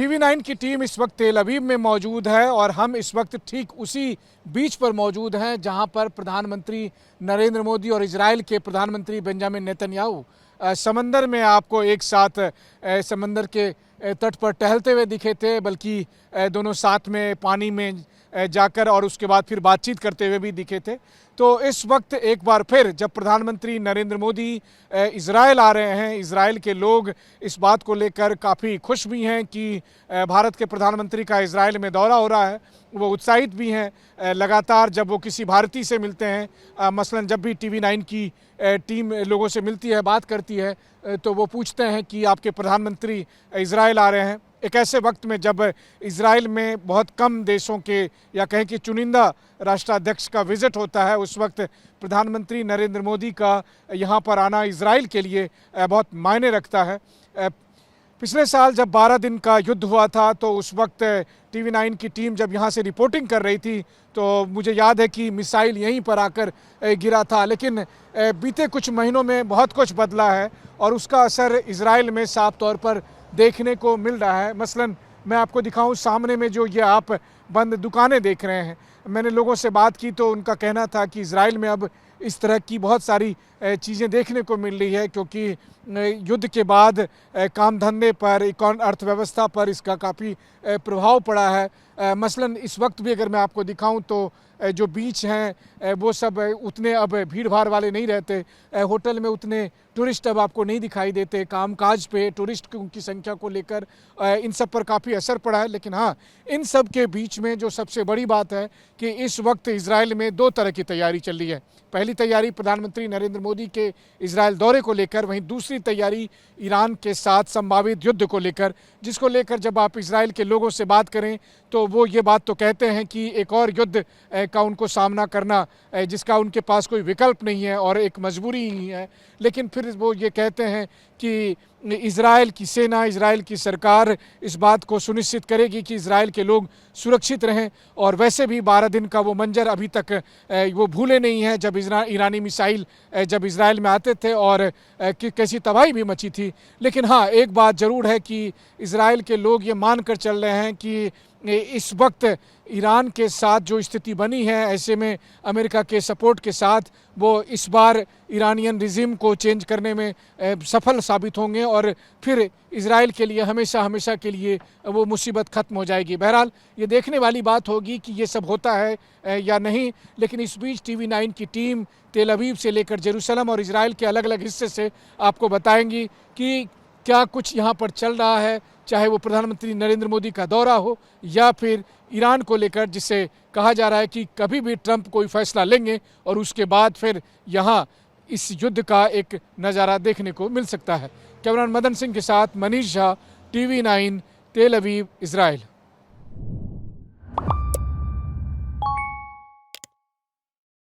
TV 9 की team इस वक्त तेल अवीव में मौजूद है और हम इस वक्त ठीक उसी बीच पर मौजूद हैं जहां पर प्रधानमंत्री नरेंद्र मोदी और इजराइल के प्रधानमंत्री बेंजामिन नेतन्याहू समंदर में आपको एक साथ समंदर के तट पर टहलते हुए दिखे थे, बल्कि दोनों साथ में पानी में जाकर और उसके बाद फिर बातचीत करते हुए भी दिखे थे। तो इस वक्त एक बार फिर जब प्रधानमंत्री नरेंद्र मोदी इजराइल आ रहे हैं, इजराइल के लोग इस बात को लेकर काफ़ी खुश भी हैं कि भारत के प्रधानमंत्री का इजराइल में दौरा हो रहा है। वो उत्साहित भी हैं। लगातार जब वो किसी भारतीय से मिलते हैं, मसलन जब भी टीवी 9 की टीम लोगों से मिलती है, बात करती है, तो वो पूछते हैं कि आपके प्रधानमंत्री इजराइल आ रहे हैं। एक ऐसे वक्त में जब इजराइल में बहुत कम देशों के या कहें कि चुनिंदा राष्ट्राध्यक्ष का विजिट होता है, उस वक्त प्रधानमंत्री नरेंद्र मोदी का यहाँ पर आना इजराइल के लिए बहुत मायने रखता है। पिछले साल जब 12 दिन का युद्ध हुआ था तो उस वक्त टीवी 9 की टीम जब यहाँ से रिपोर्टिंग कर रही थी तो मुझे याद है कि मिसाइल यहीं पर आकर गिरा था। लेकिन बीते कुछ महीनों में बहुत कुछ बदला है और उसका असर इजराइल में साफ तौर पर देखने को मिल रहा है। मसलन मैं आपको दिखाऊं, सामने में जो ये आप बंद दुकानें देख रहे हैं, मैंने लोगों से बात की तो उनका कहना था कि इजराइल में अब इस तरह की बहुत सारी चीज़ें देखने को मिल रही है, क्योंकि युद्ध के बाद काम धंधे पर, अर्थव्यवस्था पर इसका काफ़ी प्रभाव पड़ा है। मसलन इस वक्त भी अगर मैं आपको दिखाऊं तो जो बीच हैं वो सब उतने अब भीड़ भाड़ वाले नहीं रहते। होटल में उतने टूरिस्ट अब आपको नहीं दिखाई देते। कामकाज पे टूरिस्ट की संख्या को लेकर इन सब पर काफ़ी असर पड़ा है। लेकिन हाँ, इन सब के बीच में जो सबसे बड़ी बात है कि इस वक्त इजराइल में दो तरह की तैयारी चल रही है। पहली तैयारी प्रधानमंत्री नरेंद्र मोदी के इजराइल दौरे को लेकर, वहीं दूसरी तैयारी ईरान के साथ संभावित युद्ध को लेकर, जिसको लेकर जब आप इजराइल के लोगों से बात करें तो वो ये बात तो कहते हैं कि एक और युद्ध का उनको सामना करना, जिसका उनके पास कोई विकल्प नहीं है और एक मजबूरी ही है। लेकिन फिर वो ये कहते हैं कि इजराइल की सेना, इजराइल की सरकार इस बात को सुनिश्चित करेगी कि इजराइल के लोग सुरक्षित रहें। और वैसे भी 12 दिन का वो मंजर अभी तक वो भूले नहीं हैं जब ईरानी मिसाइल जब इजराइल में आते थे और कैसी तबाही भी मची थी। लेकिन हाँ, एक बात ज़रूर है कि इजराइल के लोग ये मान कर चल रहे हैं कि इस वक्त ईरान के साथ जो स्थिति बनी है, ऐसे में अमेरिका के सपोर्ट के साथ वो इस बार ईरानियन रिजिम को चेंज करने में सफल साबित होंगे और फिर इजराइल के लिए हमेशा हमेशा के लिए वो मुसीबत ख़त्म हो जाएगी। बहरहाल ये देखने वाली बात होगी कि ये सब होता है या नहीं। लेकिन इस बीच टीवी 9 की टीम तेल अवीव से लेकर जेरूसलम और इजराइल के अलग अलग हिस्से से आपको बताएंगी कि क्या कुछ यहाँ पर चल रहा है, चाहे वो प्रधानमंत्री नरेंद्र मोदी का दौरा हो या फिर ईरान को लेकर, जिससे कहा जा रहा है कि कभी भी ट्रंप कोई फैसला लेंगे और उसके बाद फिर यहाँ इस युद्ध का एक नज़ारा देखने को मिल सकता है। कैमरामैन मदन सिंह के साथ मनीष झा, टीवी 9, तेल अवीव, इजराइल।